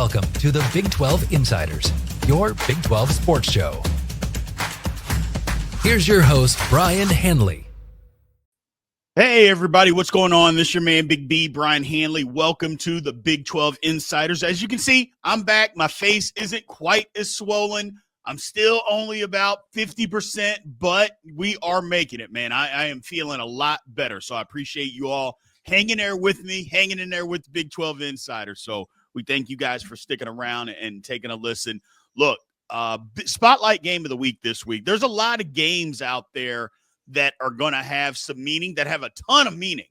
Welcome to the Big 12 Insiders, your Big 12 sports show. Here's your host, Brien Hanley. Hey, everybody. What's going on? This is your man, Big B, Brien Hanley. Welcome to the Big 12 Insiders. As you can see, I'm back. My face isn't quite as swollen. I'm still only about 50%, but we are making it, man. I am feeling a lot better, so I appreciate you all hanging there with me, hanging in there with the Big 12 Insiders. So we thank you guys for sticking around and taking a listen. Look, spotlight game of the week this week. There's a lot of games out there that are going to have some meaning, that have a ton of meaning.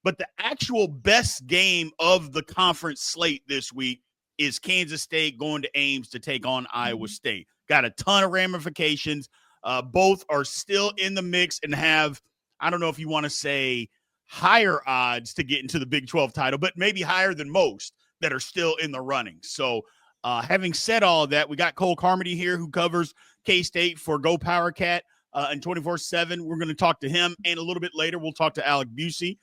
But the actual best game of the conference slate this week is Kansas State going to Ames to take on Iowa State. Got a ton of ramifications. Both are still in the mix and have, I don't know if you want to say higher odds to get into the Big 12 title, but maybe higher than most that are still in the running. So having said all of that, we got Cole Carmody here who covers K-State for GoPowercat and 24/7. We're going to talk to him, and a little bit later we'll talk to Alec Busse,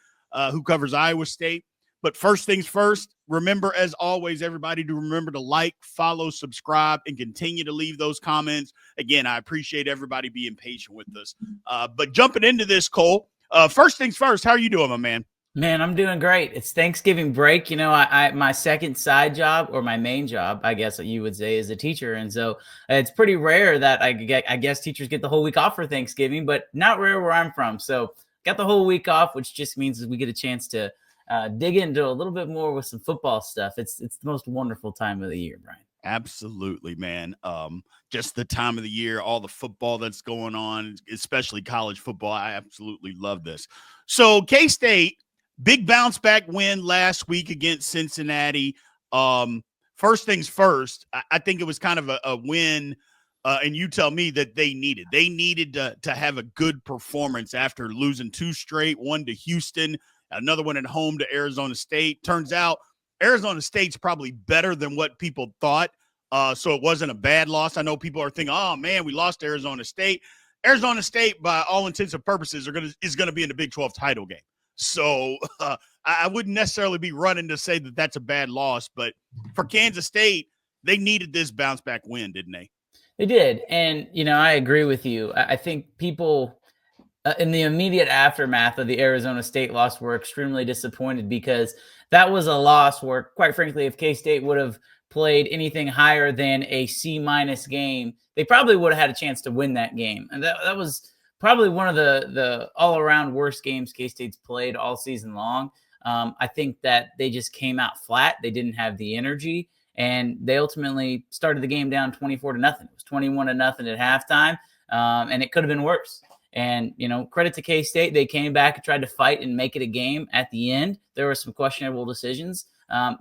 who covers Iowa State. But first things first, remember, as always, everybody, to remember to like, follow, subscribe, and continue to leave those comments. Again, I appreciate everybody being patient with us. But jumping into this, Cole, first things first, how are you doing, my man? Man, I'm doing great. It's Thanksgiving break. You know, I my second side job, or my main job, I guess you would say, is a teacher. And so it's pretty rare that I guess teachers get the whole week off for Thanksgiving, but not rare where I'm from. So got the whole week off, which just means we get a chance to dig into a little bit more with some football stuff. It's the most wonderful time of the year, Brien. Absolutely, man. Just the time of the year, all the football that's going on, especially college football. I absolutely love this. So K-State, big bounce back win last week against Cincinnati. First things first, I think it was kind of a win, and you tell me, that they needed. They needed to have a good performance after losing two straight, one to Houston, another one at home to Arizona State. Turns out Arizona State's probably better than what people thought, so it wasn't a bad loss. I know people are thinking, oh, man, we lost to Arizona State. Arizona State, by all intents and purposes, is going to be in the Big 12 title game. So I wouldn't necessarily be running to say that that's a bad loss, but for Kansas State, they needed this bounce back win, didn't they? They did. And, you know, I agree with you. I think people in the immediate aftermath of the Arizona State loss were extremely disappointed, because that was a loss where, quite frankly, if K-State would have played anything higher than a C- game, they probably would have had a chance to win that game. And that was probably one of the all-around worst games K-State's played all season long. I think that they just came out flat. They didn't have the energy, and they ultimately started the game down 24-0. It was 21-0 at halftime, and it could have been worse. And, you know, credit to K-State. They came back and tried to fight and make it a game at the end. There were some questionable decisions,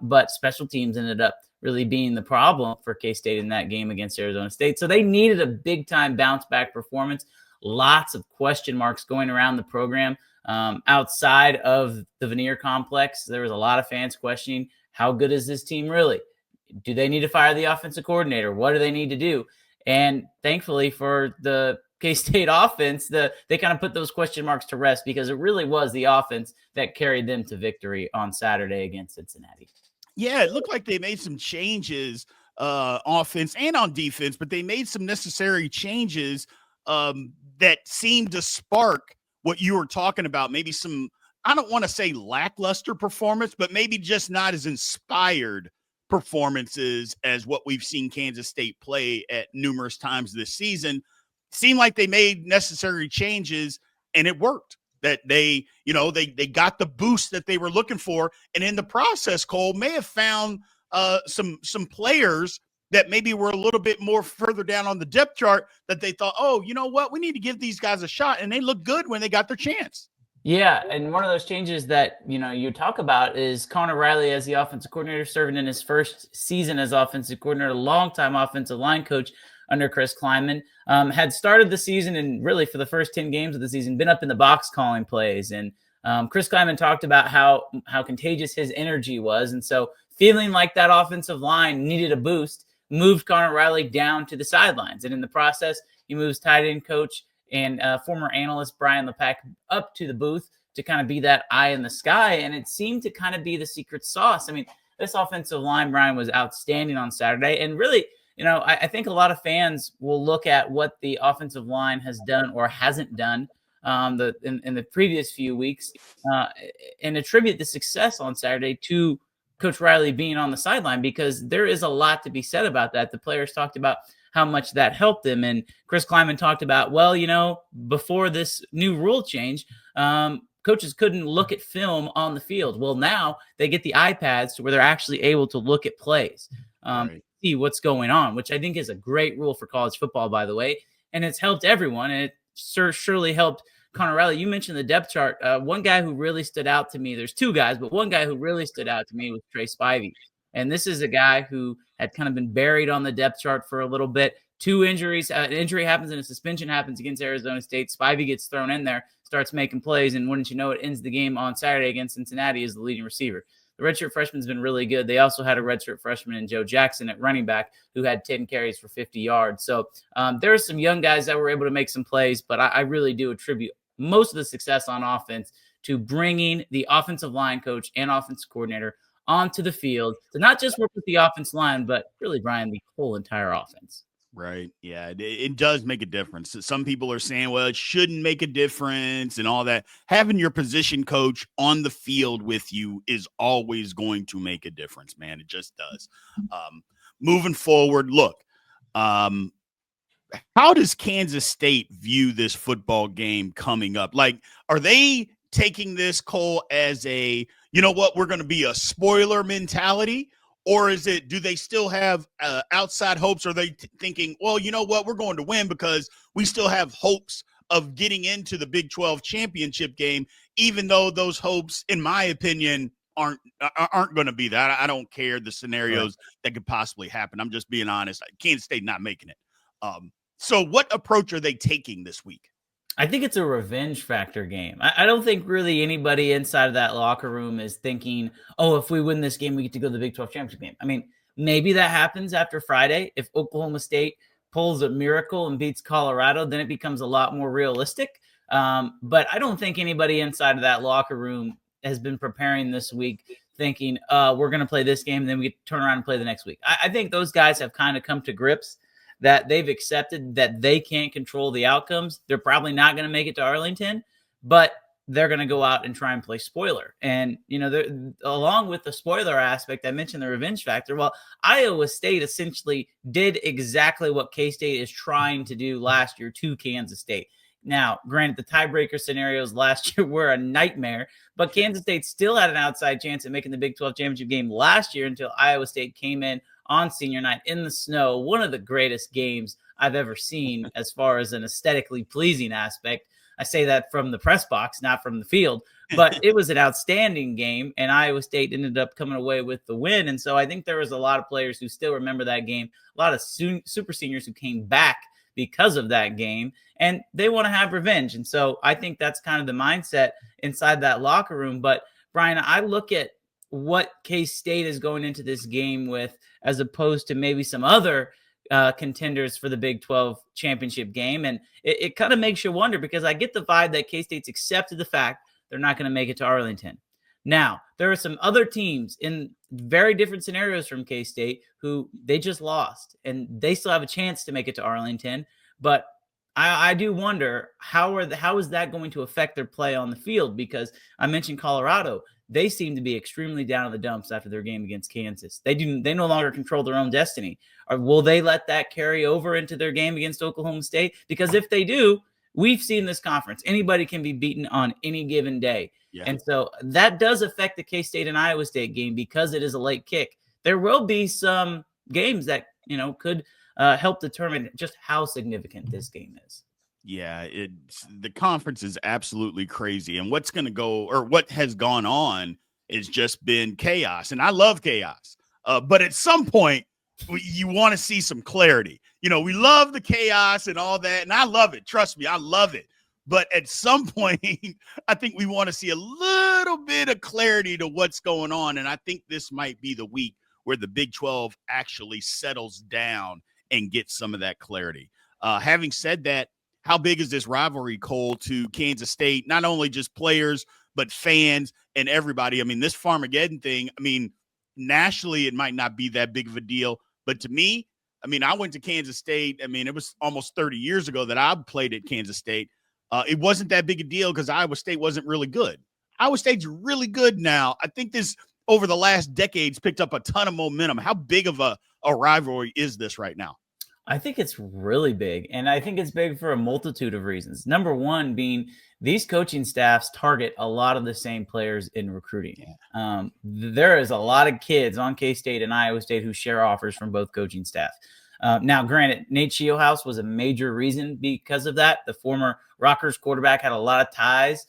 but special teams ended up really being the problem for K-State in that game against Arizona State. So they needed a big-time bounce-back performance. Lots of question marks going around the program. Outside of the Veneer complex, there was a lot of fans questioning, how good is this team really? Do they need to fire the offensive coordinator? What do they need to do? And thankfully for the K-State offense, they kind of put those question marks to rest, because it really was the offense that carried them to victory on Saturday against Cincinnati. Yeah, it looked like they made some changes offense and on defense, but they made some necessary changes that seemed to spark what you were talking about. Maybe some, I don't want to say lackluster performance, but maybe just not as inspired performances as what we've seen Kansas State play at numerous times this season. Seemed like they made necessary changes, and it worked. That they got the boost that they were looking for, and in the process, Cole may have found some players that maybe were a little bit more further down on the depth chart that they thought, oh, you know what, we need to give these guys a shot, and they looked good when they got their chance. Yeah, and one of those changes that, you know, you talk about is Connor Riley as the offensive coordinator, serving in his first season as offensive coordinator, longtime offensive line coach under Chris Klieman, had started the season, and really for the first 10 games of the season, been up in the box calling plays. And Chris Klieman talked about how contagious his energy was. And so feeling like that offensive line needed a boost, moved Connor Riley down to the sidelines. And in the process, he moves tight end coach and former analyst Brien up to the booth to kind of be that eye in the sky. And it seemed to kind of be the secret sauce. I mean, this offensive line, Brien, was outstanding on Saturday. And really, I think a lot of fans will look at what the offensive line has done or hasn't done in the previous few weeks and attribute the success on Saturday to Coach Riley being on the sideline, because there is a lot to be said about that. The players talked about how much that helped them. And Chris Kleiman talked about, before this new rule change, coaches couldn't look at film on the field. Well, now they get the iPads to where they're actually able to look at plays, Right. see what's going on, which I think is a great rule for college football, by the way. And it's helped everyone. And it surely helped Connor Riley. You mentioned the depth chart. One guy who really stood out to me, there's two guys, but one guy who really stood out to me was Trey Spivey. And this is a guy who had kind of been buried on the depth chart for a little bit. 2 injuries, an injury happens and a suspension happens against Arizona State. Spivey gets thrown in there, starts making plays, and wouldn't you know it, ends the game on Saturday against Cincinnati as the leading receiver. The redshirt freshman's been really good. They also had a redshirt freshman in Joe Jackson at running back who had 10 carries for 50 yards. So there are some young guys that were able to make some plays, but I really do attribute most of the success on offense to bringing the offensive line coach and offensive coordinator onto the field to not just work with the offensive line, but really, Brien, the whole entire offense. Right. Yeah, it does make a difference. Some people are saying, well, it shouldn't make a difference and all that. Having your position coach on the field with you is always going to make a difference, man. It just does. Moving forward, look, how does Kansas State view this football game coming up? Like, are they taking this, Cole, as a, you know what, we're going to be a spoiler mentality? Or is it, do they still have outside hopes? Or are they thinking, well, you know what, we're going to win because we still have hopes of getting into the Big 12 championship game, even though those hopes, in my opinion, aren't going to be that. I don't care the scenarios that could possibly happen. I'm just being honest. Kansas State not making it. So what approach are they taking this week? I think it's a revenge factor game. I don't think really anybody inside of that locker room is thinking, oh, if we win this game, we get to go to the Big 12 championship game. I mean, maybe that happens after Friday. If Oklahoma State pulls a miracle and beats Colorado, then it becomes a lot more realistic. But I don't think anybody inside of that locker room has been preparing this week thinking, we're going to play this game, and then we get to turn around and play the next week. I think those guys have kind of come to grips that they've accepted that they can't control the outcomes. They're probably not going to make it to Arlington, but they're going to go out and try and play spoiler. And, along with the spoiler aspect, I mentioned the revenge factor. Well, Iowa State essentially did exactly what K-State is trying to do last year to Kansas State. Now, granted, the tiebreaker scenarios last year were a nightmare, but Kansas State still had an outside chance at making the Big 12 championship game last year until Iowa State came in on senior night in the snow. One of the greatest games I've ever seen as far as an aesthetically pleasing aspect. I say that from the press box, not from the field, but it was an outstanding game, and Iowa State ended up coming away with the win. And so I think there was a lot of players who still remember that game, a lot of super seniors who came back because of that game, and they want to have revenge. And so I think that's kind of the mindset inside that locker room. But Brien, I look at what K-State is going into this game with, as opposed to maybe some other contenders for the Big 12 championship game. And it kind of makes you wonder, because I get the vibe that K-State's accepted the fact they're not going to make it to Arlington. Now, there are some other teams in very different scenarios from K-State who they just lost, and they still have a chance to make it to Arlington. But I do wonder, how is that going to affect their play on the field? Because I mentioned Colorado. They seem to be extremely down in the dumps after their game against Kansas. They no longer control their own destiny. Or will they let that carry over into their game against Oklahoma State? Because if they do, we've seen this conference. Anybody can be beaten on any given day. Yeah. And so that does affect the K-State and Iowa State game because it is a late kick. There will be some games that, could help determine just how significant this game is. Yeah, the conference is absolutely crazy. And what has gone on has just been chaos. And I love chaos. But at some point, you want to see some clarity. We love the chaos and all that. And I love it. Trust me, I love it. But at some point, I think we want to see a little bit of clarity to what's going on. And I think this might be the week where the Big 12 actually settles down and gets some of that clarity. Having said that, how big is this rivalry, Cole, to Kansas State? Not only just players, but fans and everybody. I mean, this Farmageddon thing, nationally, it might not be that big of a deal. But to me, I mean, I went to Kansas State. I mean, it was almost 30 years ago that I played at Kansas State. It wasn't that big a deal because Iowa State wasn't really good. Iowa State's really good now. I think this, over the last decades, picked up a ton of momentum. How big of a rivalry is this right now? I think it's really big. And I think it's big for a multitude of reasons. Number one being these coaching staffs target a lot of the same players in recruiting. There is a lot of kids on K-State and Iowa State who share offers from both coaching staff. Now, granted, Nate Shieldhouse was a major reason because of that. The former Rutgers quarterback had a lot of ties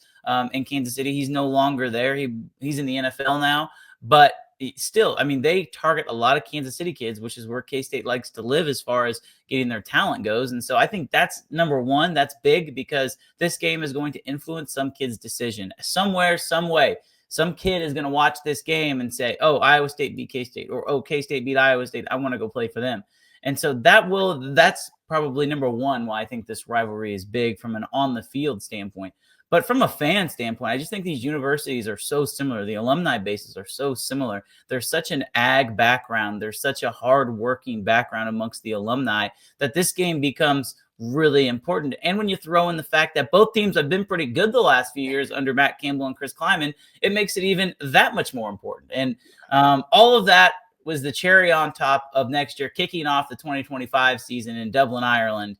in Kansas City. He's no longer there. He's in the NFL now. But still, I mean, they target a lot of Kansas City kids, which is where K-State likes to live as far as getting their talent goes. And so I think that's number one. That's big because this game is going to influence some kid's decision somewhere, some way. Some kid is going to watch this game and say, oh, Iowa State beat K-State, or, oh, K-State beat Iowa State. I want to go play for them. And so that's probably number one why I think this rivalry is big from an on the field standpoint. But from a fan standpoint, I just think these universities are so similar. The alumni bases are so similar. There's such an ag background. There's such a hard-working background amongst the alumni that this game becomes really important. And when you throw in the fact that both teams have been pretty good the last few years under Matt Campbell and Chris Kleiman, it makes it even that much more important. And all of that was the cherry on top of next year, kicking off the 2025 season in Dublin, Ireland.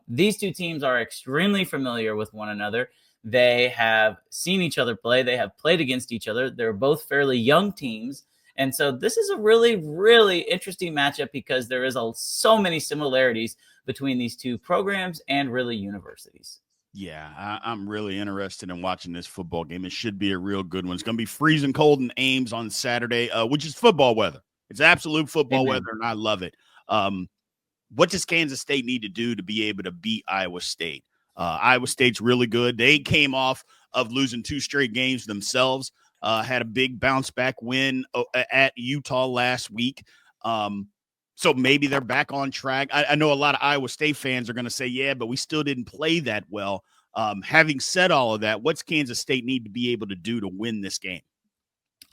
These two teams are extremely familiar with one another. They have seen each other play. They have played against each other. They're both fairly young teams. And so this is a really, really interesting matchup because there is so many similarities between these two programs and really universities. Yeah, I'm really interested in watching this football game. It should be a real good one. It's going to be freezing cold in Ames on Saturday, which is football weather. It's absolute football weather, and I love it. What does Kansas State need to do to be able to beat Iowa State? Iowa State's really good. They came off of losing 2 straight games themselves, had a big bounce back win at Utah last week. So maybe they're back on track. I know a lot of Iowa State fans are going to say, yeah, but we still didn't play that well. Having said all of that, what's Kansas State need to be able to do to win this game?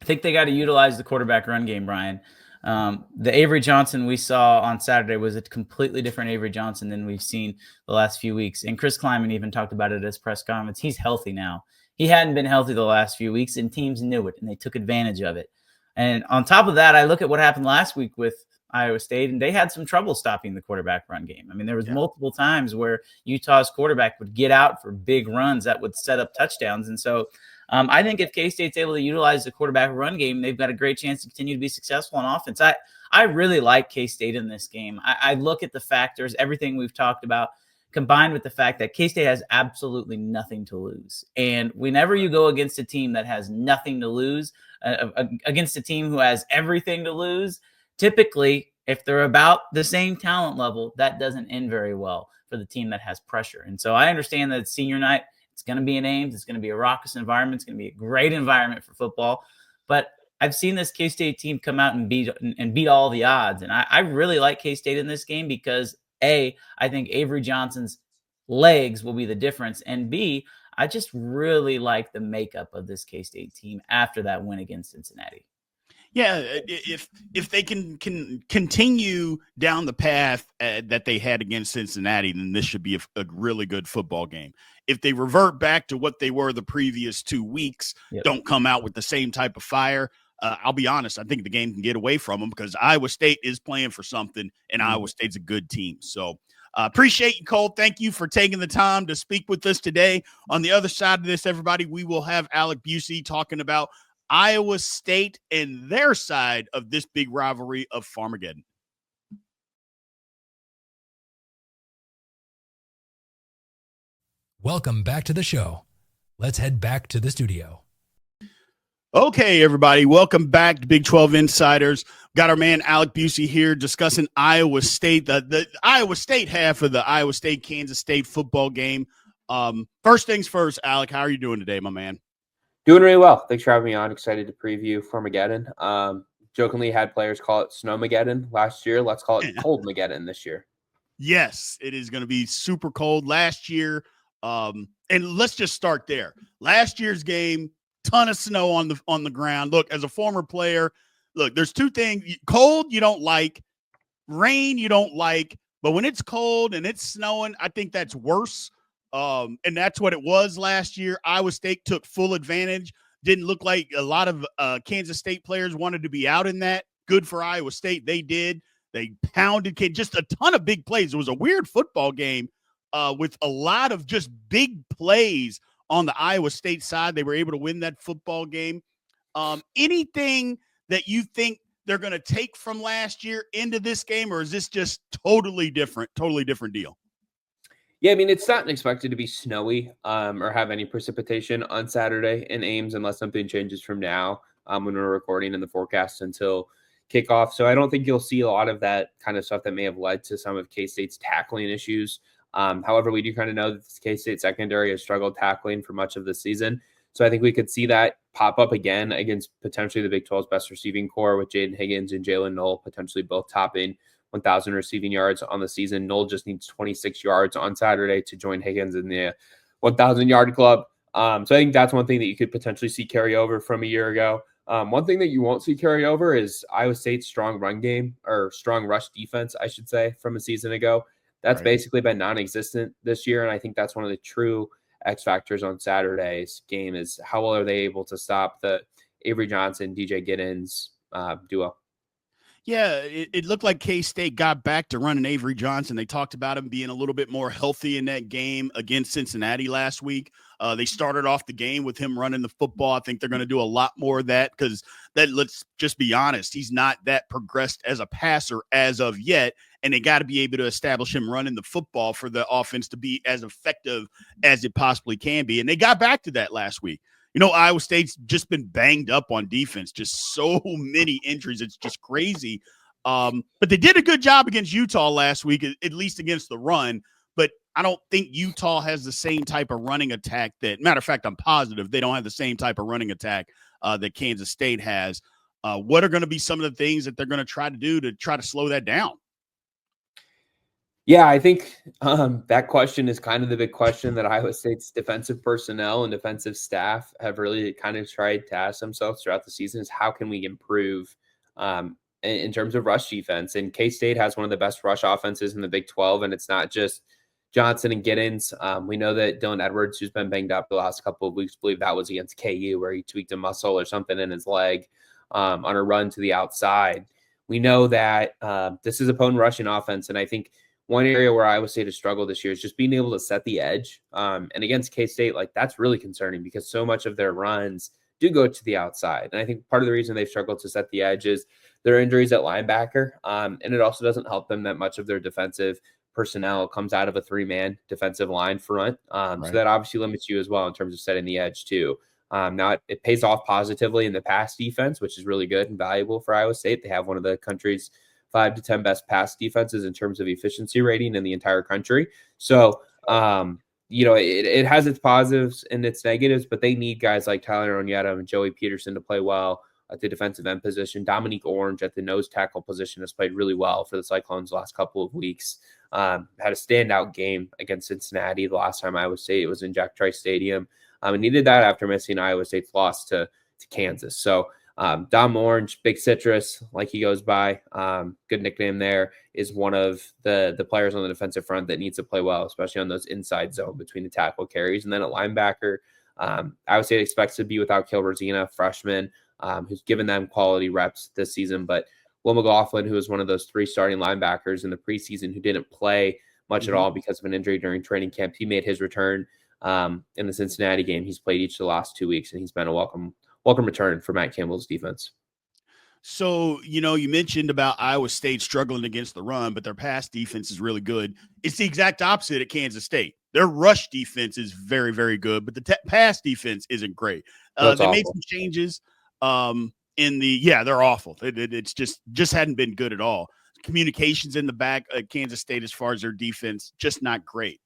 I think they got to utilize the quarterback run game, Brien. The Avery Johnson we saw on Saturday was a completely different Avery Johnson than we've seen the last few weeks. And Chris Kleiman even talked about it at his press conference. He's healthy now. He hadn't been healthy the last few weeks, and teams knew it, and they took advantage of it. And on top of that, I look at what happened last week with Iowa State, and they had some trouble stopping the quarterback run game. I mean, there was multiple times where Utah's quarterback would get out for big runs that would set up touchdowns. And so I think if K-State's able to utilize the quarterback run game, they've got a great chance to continue to be successful on offense. I really like K-State in this game. I look at the factors, everything we've talked about, combined with the fact that K-State has absolutely nothing to lose. And whenever you go against a team that has nothing to lose, against a team who has everything to lose, typically, if they're about the same talent level, that doesn't end very well for the team that has pressure. And so I understand that it's senior night. It's going to be in Ames. It's going to be a raucous environment. It's going to be a great environment for football. But I've seen this K-State team come out and beat all the odds. And I really like K-State in this game because, A, I think Avery Johnson's legs will be the difference. And B, I just really like the makeup of this K-State team after that win against Cincinnati. Yeah, if they can continue down the path that they had against Cincinnati, then this should be a really good football game. If they revert back to what they were the previous 2 weeks, don't come out with the same type of fire, I'll be honest, I think the game can get away from them because Iowa State is playing for something, and Iowa State's a good team. So appreciate you, Cole. Thank you for taking the time to speak with us today. On the other side of this, everybody, we will have Alec Busse talking about Iowa State and their side of this big rivalry of Farmageddon. Welcome back to the show. Let's head back to the studio. Okay, everybody, welcome back to Big 12 Insiders. Got our man Alec Busse here discussing Iowa State, the Iowa State half of the Iowa State-Kansas State football game. First things first, Alec, how are you doing today, my man? Doing really well. Thanks for having me on. Excited to preview Farmageddon. Jokingly had players call it Snowmageddon last year. Let's call it Coldmageddon this year. Yes, it is going to be super cold last year. And let's just start there. Last year's game, ton of snow on the ground. Look, as a former player, look, there's two things. Cold, you don't like. Rain, you don't like. But when it's cold and it's snowing, I think that's worse. And that's what it was last year. Iowa State took full advantage. Didn't look like a lot of Kansas State players wanted to be out in that. Good for Iowa State. They did. They pounded just a ton of big plays. It was a weird football game with a lot of just big plays on the Iowa State side. They were able to win that football game. Anything that you think they're going to take from last year into this game, or is this just totally different deal? Yeah, I mean, it's not expected to be snowy or have any precipitation on Saturday in Ames unless something changes from now when we're recording in the forecast until kickoff. So I don't think you'll see a lot of that kind of stuff that may have led to some of K-State's tackling issues. However, we do kind of know that this K-State secondary has struggled tackling for much of the season. So I think we could see that pop up again against potentially the Big 12's best receiving core with Jaden Higgins and Jalen Knoll potentially both topping 1,000 receiving yards on the season. Knoll just needs 26 yards on Saturday to join Higgins in the 1,000-yard club. So I think that's one thing that you could potentially see carry over from a year ago. One thing that you won't see carry over is Iowa State's strong run game, or strong rush defense, I should say, from a season ago. That's basically been non-existent this year, and I think that's one of the true X factors on Saturday's game is how well are they able to stop the Avery Johnson, DJ Giddens duo. Yeah, it looked like K-State got back to running Avery Johnson. They talked about him being a little bit more healthy in that game against Cincinnati last week. They started off the game with him running the football. I think they're going to do a lot more of that because let's just be honest, he's not that progressed as a passer as of yet, and they got to be able to establish him running the football for the offense to be as effective as it possibly can be. And they got back to that last week. You know, Iowa State's just been banged up on defense, just so many injuries. It's just crazy. But they did a good job against Utah last week, at least against the run. But I don't think Utah has the same type of running attack matter of fact, I'm positive they don't have the same type of running attack that Kansas State has. What are going to be some of the things that they're going to try to do to try to slow that down? Yeah, I think that question is kind of the big question that Iowa State's defensive personnel and defensive staff have really kind of tried to ask themselves throughout the season is how can we improve in terms of rush defense? And K-State has one of the best rush offenses in the Big 12, and it's not just Johnson and Giddens. We know that Dylan Edwards, who's been banged up the last couple of weeks, believe that was against KU where he tweaked a muscle or something in his leg on a run to the outside. We know that this is opponent rushing offense, and I think one area where Iowa State has struggled this year is just being able to set the edge. And against K-State, like that's really concerning because so much of their runs do go to the outside. And I think part of the reason they've struggled to set the edge is their injuries at linebacker. And it also doesn't help them that much of their defensive personnel comes out of a three-man defensive line front. So that obviously limits you as well in terms of setting the edge too. Now it pays off positively in the pass defense, which is really good and valuable for Iowa State. They have one of the country's 5 to 10 best pass defenses in terms of efficiency rating in the entire country. So, it has its positives and its negatives, but they need guys like Tyler Onyeta and Joey Peterson to play well at the defensive end position. Dominique Orange at the nose tackle position has played really well for the Cyclones the last couple of weeks. Had a standout game against Cincinnati the last time Iowa State was in Jack Trice Stadium. And he did that after missing Iowa State's loss to Kansas. So, Dom Orange, Big Citrus, like he goes by, good nickname there, is one of the players on the defensive front that needs to play well, especially on those inside zone between the tackle carries. And then at linebacker, Iowa State expects to be without Kale Rosina, freshman, who's given them quality reps this season. But Will McLaughlin, who was one of those 3 starting linebackers in the preseason who didn't play much at all because of an injury during training camp, he made his return in the Cincinnati game. He's played each of the last 2 weeks, and he's been a welcome return for Matt Campbell's defense. So, you mentioned about Iowa State struggling against the run, but their pass defense is really good. It's the exact opposite at Kansas State. Their rush defense is very, very good, but the pass defense isn't great. They made some changes they're awful. It's just hadn't been good at all. Communications in the back at Kansas State as far as their defense, just not great.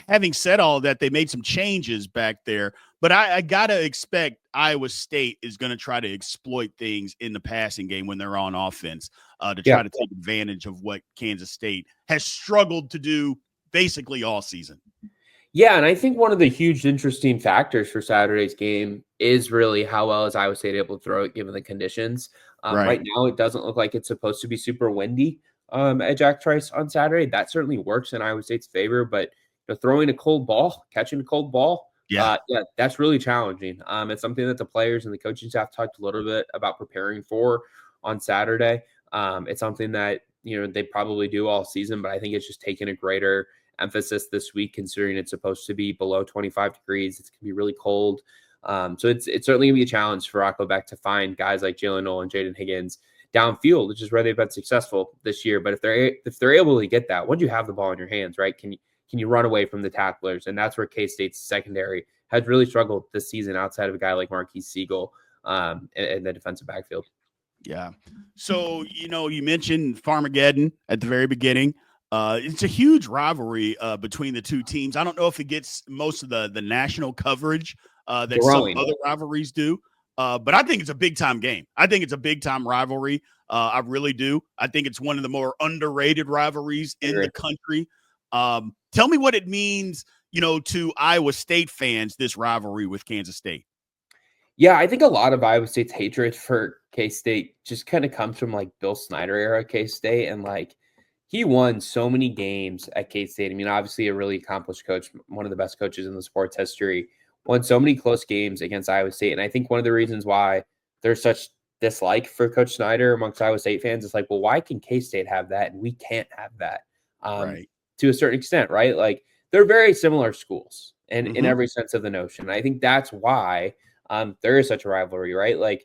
Having said all of that, they made some changes back there, but I got to expect Iowa State is going to try to exploit things in the passing game when they're on offense to try to take advantage of what Kansas State has struggled to do basically all season. Yeah, and I think one of the huge interesting factors for Saturday's game is really how well is Iowa State able to throw it given the conditions. Right. Right now, it doesn't look like it's supposed to be super windy at Jack Trice on Saturday. That certainly works in Iowa State's favor, but throwing a cold ball, catching a cold ball, Yeah. that's really challenging. It's something that the players and the coaching staff talked a little bit about preparing for on Saturday. It's something that they probably do all season, but I think it's just taken a greater emphasis this week, considering it's supposed to be below 25 degrees. It's going to be really cold. So it's certainly going to be a challenge for Rocco Beck to find guys like Jalen Noel and Jaden Higgins downfield, which is where they've been successful this year. But if they're able to get that, once you have the ball in your hands, right, can you run away from the tacklers? And that's where K-State's secondary has really struggled this season outside of a guy like Marquise Siegel in the defensive backfield. Yeah. So, you mentioned Farmageddon at the very beginning. It's a huge rivalry between the two teams. I don't know if it gets most of the national coverage that some other rivalries do, but I think it's a big-time game. I think it's a big-time rivalry. I really do. I think it's one of the more underrated rivalries in the country. Tell me what it means, to Iowa State fans, this rivalry with Kansas State. Yeah, I think a lot of Iowa State's hatred for K-State just kind of comes from Bill Snyder era K-State, and he won so many games at K-State. I mean, obviously a really accomplished coach, one of the best coaches in the sport's history, won so many close games against Iowa State. And I think one of the reasons why there's such dislike for Coach Snyder amongst Iowa State fans is well, why can K-State have that and we can't have that? Right. To a certain extent, right? They're very similar schools in every sense of the notion. And I think that's why there is such a rivalry, right?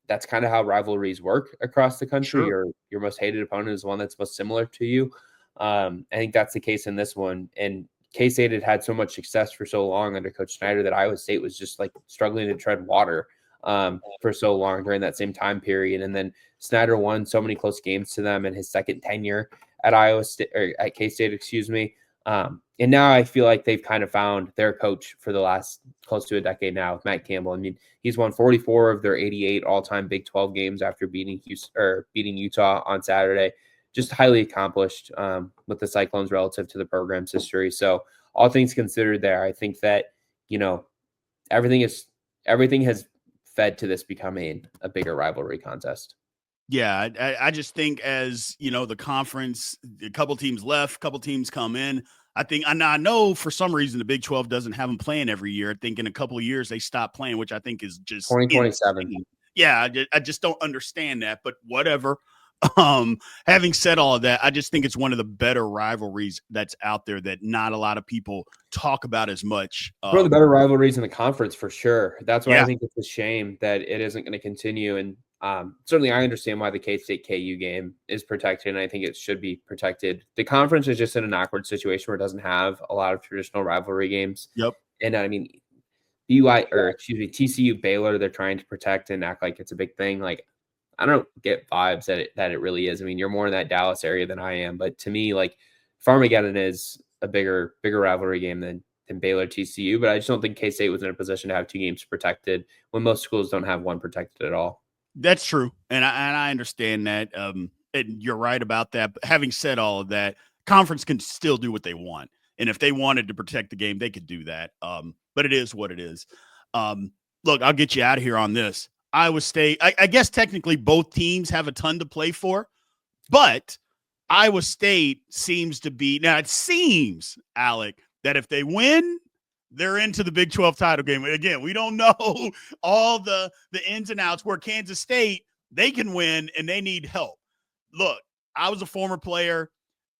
That's kind of how rivalries work across the country. Sure. Your most hated opponent is one that's most similar to you. I think that's the case in this one. And K-State had so much success for so long under Coach Snyder that Iowa State was just struggling to tread water for so long during that same time period. And then Snyder won so many close games to them in his second tenure at Iowa State, or at K-State, excuse me. And now I feel like they've kind of found their coach for the last close to a decade now with Matt Campbell. I mean, he's won 44 of their 88 all-time Big 12 games after beating Utah on Saturday. Just highly accomplished with the Cyclones relative to the program's history. So all things considered there, I think that, everything has fed to this becoming a bigger rivalry contest. Yeah, I just think as, the conference, a couple teams left, a couple teams come in. I know for some reason the Big 12 doesn't have them playing every year. I think in a couple of years they stop playing, which I think is just 2027. insane. Yeah, I just don't understand that, but whatever. Having said all of that, I just think it's one of the better rivalries that's out there that not a lot of people talk about as much. One of the better rivalries in the conference for sure. That's why Yeah. I think it's a shame that it isn't going to continue. And certainly I understand why the K-State KU game is protected, and I think it should be protected. The conference is just in an awkward situation where it doesn't have a lot of traditional rivalry games. Yep. And I mean, TCU Baylor, they're trying to protect and act like it's a big thing. I don't get vibes that it really is. I mean, you're more in that Dallas area than I am, but to me, Farmageddon is a bigger rivalry game than Baylor TCU. But I just don't think K-State was in a position to have two games protected when most schools don't have one protected at all. That's true, and I understand that. And you're right about that. But having said all of that, conference can still do what they want, and if they wanted to protect the game, they could do that. But it is what it is. Look, I'll get you out of here on this. Iowa State, I guess technically both teams have a ton to play for, but Iowa State seems to be, now it seems, Alec, that if they win, they're into the Big 12 title game. Again, we don't know all the ins and outs, where Kansas State, they can win and they need help. Look, I was a former player.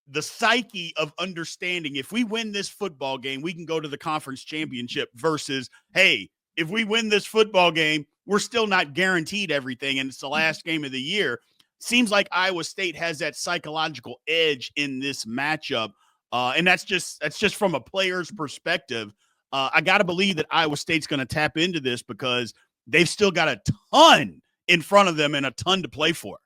The psyche of understanding, if we win this football game, we can go to the conference championship, versus, hey, if we win this football game, we're still not guaranteed everything, and it's the last game of the year. Seems like Iowa State has that psychological edge in this matchup, and that's just from a player's perspective. I got to believe that Iowa State's going to tap into this because they've still got a ton in front of them and a ton to play for.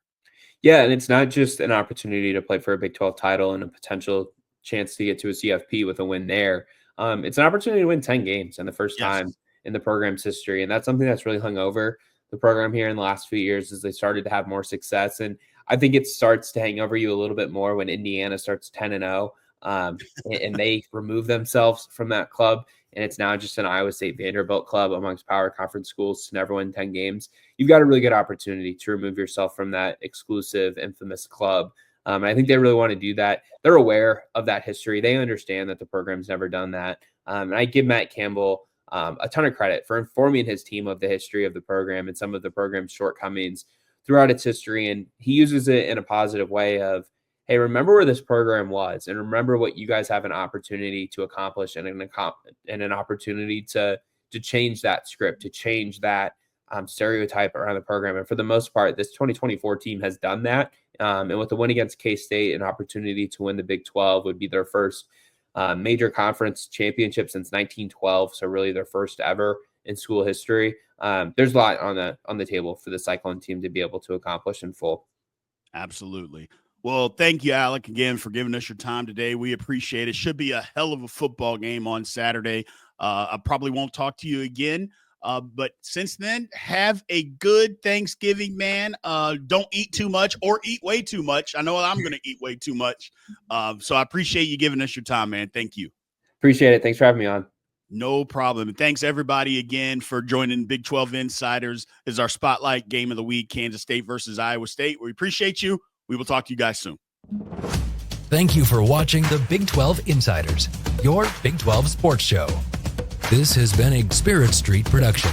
Yeah, and it's not just an opportunity to play for a Big 12 title and a potential chance to get to a CFP with a win there. It's an opportunity to win 10 games and the first time in the program's history. And that's something that's really hung over the program here in the last few years as they started to have more success. And I think it starts to hang over you a little bit more when Indiana starts 10-0. and they remove themselves from that club, and it's now just an Iowa State Vanderbilt club amongst power conference schools to never win 10 games, you've got a really good opportunity to remove yourself from that exclusive, infamous club. And I think they really want to do that. They're aware of that history. They understand that the program's never done that. And I give Matt Campbell a ton of credit for informing his team of the history of the program and some of the program's shortcomings throughout its history. And he uses it in a positive way of, hey, remember where this program was, and remember what you guys have an opportunity to accomplish and an opportunity to change that script, to change that stereotype around the program. And for the most part, this 2024 team has done that. And with the win against K-State, an opportunity to win the Big 12 would be their first major conference championship since 1912. So really their first ever in school history. There's a lot on the table for the Cyclone team to be able to accomplish in full. Absolutely. Well, thank you, Alec, again for giving us your time today. We appreciate it. Should be a hell of a football game on Saturday. I probably won't talk to you again. But since then, have a good Thanksgiving, man. Don't eat too much or eat way too much. I know I'm going to eat way too much. So I appreciate you giving us your time, man. Thank you. Appreciate it. Thanks for having me on. No problem. And thanks, everybody, again, for joining Big 12 Insiders. This is our Spotlight Game of the Week, Kansas State versus Iowa State. We appreciate you. We will talk to you guys soon. Thank you for watching the Big 12 Insiders, your Big 12 sports show. This has been a Spirit Street production.